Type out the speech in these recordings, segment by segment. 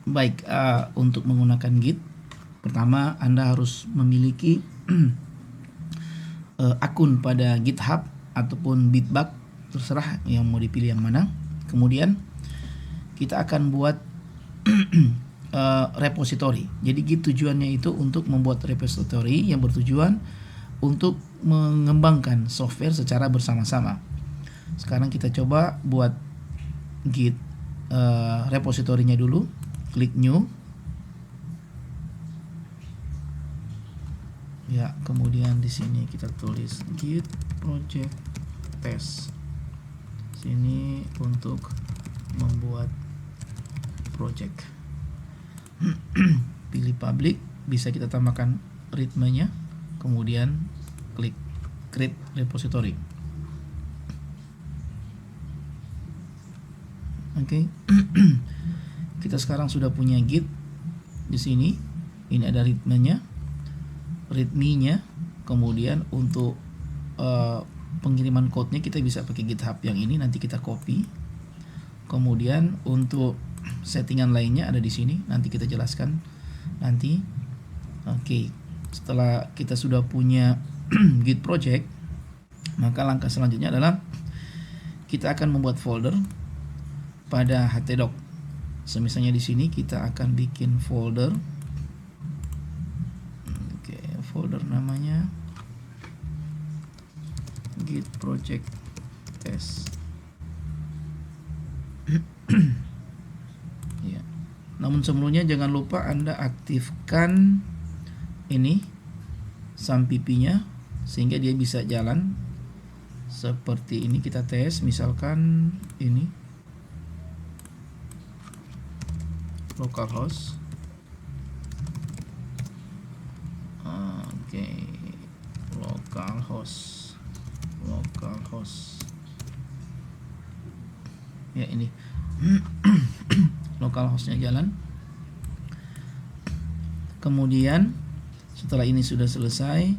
Baik, untuk menggunakan Git, pertama Anda harus memiliki akun pada GitHub ataupun Bitbucket, terserah yang mau dipilih yang mana. Kemudian kita akan buat repository. Jadi Git tujuannya itu untuk membuat repository yang bertujuan untuk mengembangkan software secara bersama-sama. Sekarang kita coba buat Git repositorinya dulu. Klik new. Ya, kemudian di sini kita tulis Git project test. Sini untuk membuat project. Pilih public, bisa kita tambahkan ritmenya, kemudian klik create repository. Oke. Kita sekarang sudah punya Git di sini. Ini ada ritmenya, readme-nya. Kemudian untuk pengiriman code-nya kita bisa pakai GitHub yang ini, nanti kita copy. Kemudian untuk settingan lainnya ada di sini, nanti kita jelaskan nanti. Oke, setelah kita sudah punya Git project, maka langkah selanjutnya adalah kita akan membuat folder pada htdoc. Misalnya di sini kita akan bikin folder. Oke, folder namanya Git project test. Ya. Namun sebelumnya jangan lupa Anda aktifkan ini SAMPP-nya sehingga dia bisa jalan seperti ini. Kita tes misalkan ini localhost. Oke, localhost. Ya, ini localhostnya jalan. Kemudian setelah ini sudah selesai,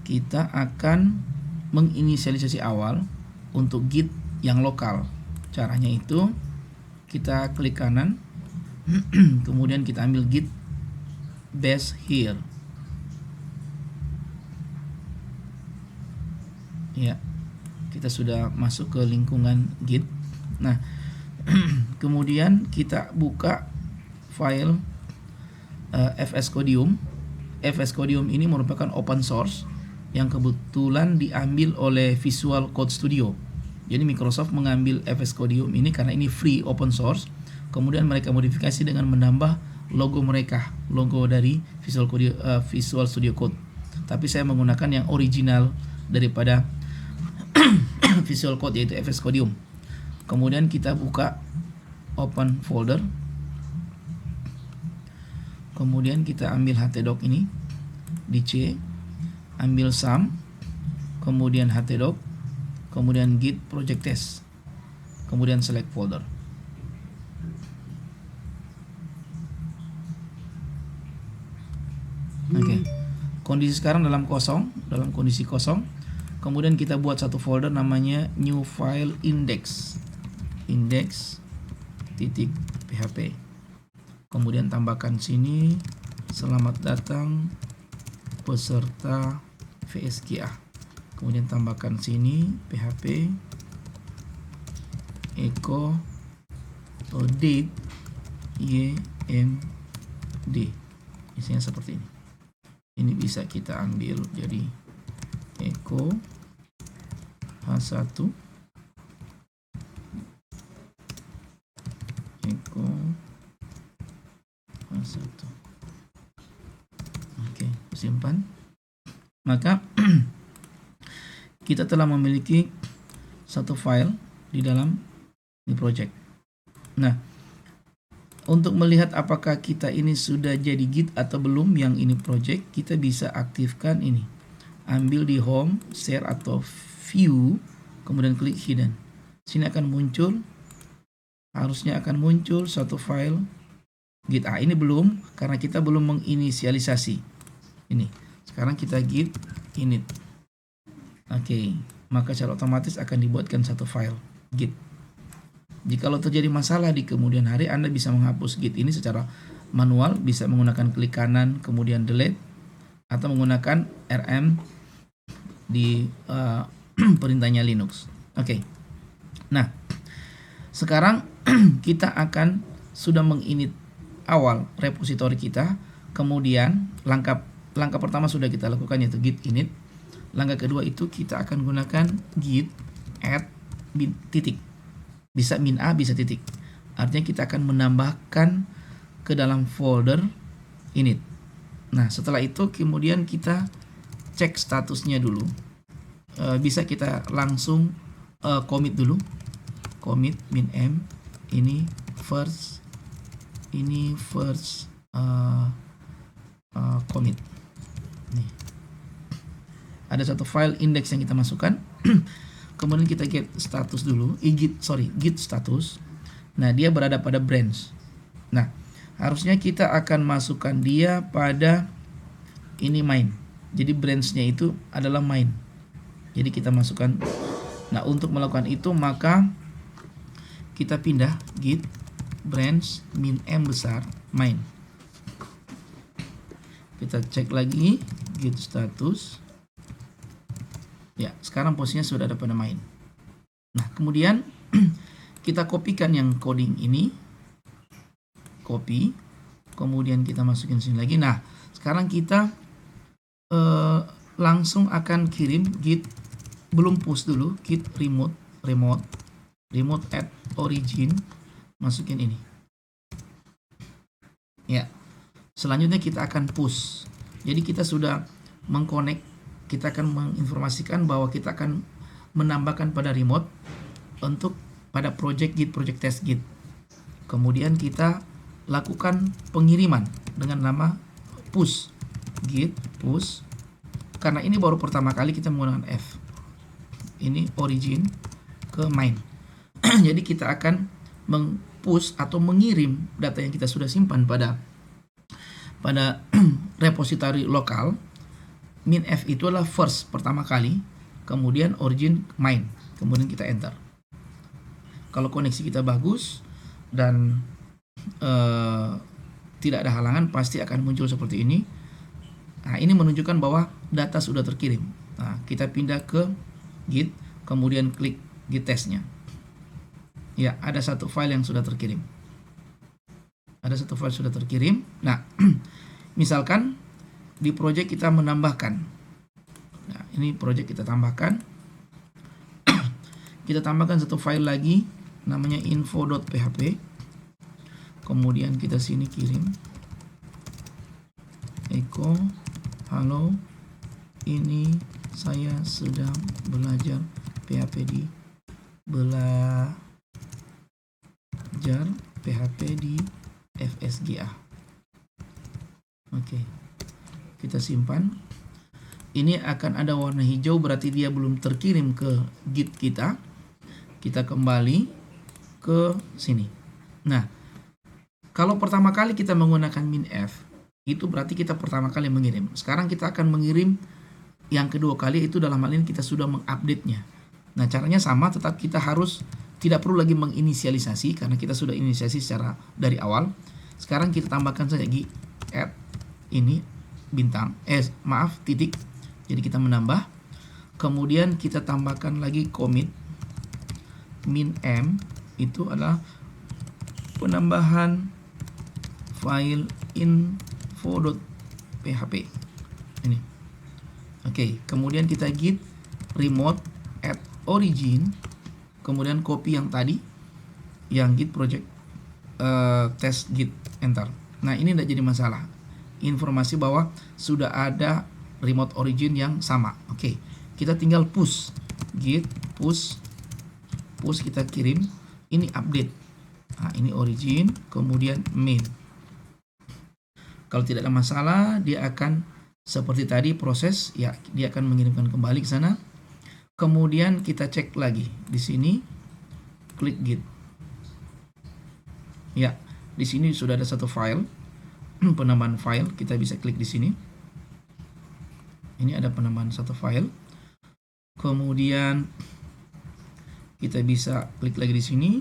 kita akan menginisialisasi awal untuk Git yang lokal. Caranya itu kita klik kanan, kemudian kita ambil Git base here. Ya, kita sudah masuk ke lingkungan Git. Nah, kemudian kita buka file fscodium. fscodium ini merupakan open source yang kebetulan diambil oleh Visual Code Studio. Jadi Microsoft mengambil fscodium ini karena ini free open source. Kemudian mereka modifikasi dengan menambah logo mereka, logo dari Visual Studio Code. Tapi saya menggunakan yang original daripada Visual Code, yaitu fscodium. Kemudian kita buka open folder. Kemudian kita ambil htdoc ini di C, ambil sum, kemudian htdoc, kemudian git project test, kemudian select folder. Oke. Kondisi sekarang dalam kondisi kosong. Kemudian kita buat satu folder namanya new file index.php. Kemudian tambahkan sini selamat datang peserta VSGA. Kemudian tambahkan sini php echo date ymd. Isinya seperti ini. Ini bisa kita ambil jadi echo h1 echo h1. Oke, simpan. Maka kita telah memiliki satu file di dalam ini project. Nah, untuk melihat apakah kita ini sudah jadi Git atau belum yang ini project, kita bisa aktifkan ini. Ambil di home, share atau view, kemudian klik hidden. Sini akan muncul, harusnya akan muncul satu file Git. Ini belum, karena kita belum menginisialisasi. Ini. Sekarang kita git init. Oke, maka secara otomatis akan dibuatkan satu file Git. Jikalau terjadi masalah di kemudian hari, Anda bisa menghapus Git ini secara manual, bisa menggunakan klik kanan kemudian delete, atau menggunakan rm di perintahnya Linux. Oke. Nah, sekarang kita akan sudah menginit awal repositori kita. Kemudian langkah pertama sudah kita lakukan, yaitu git init. Langkah kedua itu kita akan gunakan git add titik. Bisa min a, bisa titik. Artinya kita akan menambahkan ke dalam folder init. Nah, setelah itu kemudian kita cek statusnya dulu. Bisa kita langsung commit dulu. Commit min m ini first commit. Nih. Ada satu file index yang kita masukkan. Kemudian kita get status dulu, git status. Nah, dia berada pada branch. Nah, harusnya kita akan masukkan dia pada ini main. Jadi branchnya itu adalah main. Jadi kita masukkan. Nah, untuk melakukan itu maka kita pindah git branch min m besar main. Kita cek lagi git status. Ya, sekarang posisinya sudah ada pada main. Nah, kemudian kita kopikan yang coding ini. Copy. Kemudian kita masukin sini lagi. Nah, sekarang kita langsung akan kirim git, belum push dulu, git remote add origin, masukin ini. Ya. Selanjutnya kita akan push. Jadi kita sudah mengconnect, kita akan menginformasikan bahwa kita akan menambahkan pada remote untuk pada project test git. Kemudian kita lakukan pengiriman dengan nama push, git push. Karena ini baru pertama kali kita menggunakan F. Ini origin ke main. Jadi kita akan meng-push atau mengirim data yang kita sudah simpan pada repository lokal. Min F itu adalah first, pertama kali, kemudian origin main, kemudian kita enter. Kalau koneksi kita bagus dan tidak ada halangan, pasti akan muncul seperti ini. Nah, ini menunjukkan bahwa data sudah terkirim. Nah, kita pindah ke git, kemudian klik git testnya. Ya, ada satu file yang sudah terkirim. Nah, misalkan di project kita menambahkan. Nah, ini project kita tambahkan. Kita tambahkan satu file lagi namanya info.php. Kemudian kita sini kirim echo halo, ini saya sedang belajar PHP di FSGA. Oke. Kita simpan. Ini akan ada warna hijau, berarti dia belum terkirim ke git kita. Kita kembali ke sini. Nah, kalau pertama kali kita menggunakan min F, itu berarti kita pertama kali mengirim. Sekarang kita akan mengirim yang kedua kali, itu dalam hal ini kita sudah mengupdate-nya. Nah, caranya sama, tetap kita harus tidak perlu lagi menginisialisasi karena kita sudah inisiasi secara dari awal. Sekarang kita tambahkan saja git add ini bintang, titik. Jadi kita menambah. Kemudian kita tambahkan lagi commit min m, itu adalah penambahan file info.php ini. Oke, kemudian kita git remote add origin, kemudian copy yang tadi, yang git project test git, enter. Nah, ini tidak jadi masalah. Informasi bahwa sudah ada remote origin yang sama. Oke, kita tinggal push, git push kita kirim. Ini update. Nah, ini origin, kemudian main. Kalau tidak ada masalah, dia akan seperti tadi proses, ya, dia akan mengirimkan kembali ke sana. Kemudian kita cek lagi di sini, klik git. Ya, di sini sudah ada satu file, penambahan file. Kita bisa klik di sini. Ini ada penambahan satu file. Kemudian kita bisa klik lagi di sini.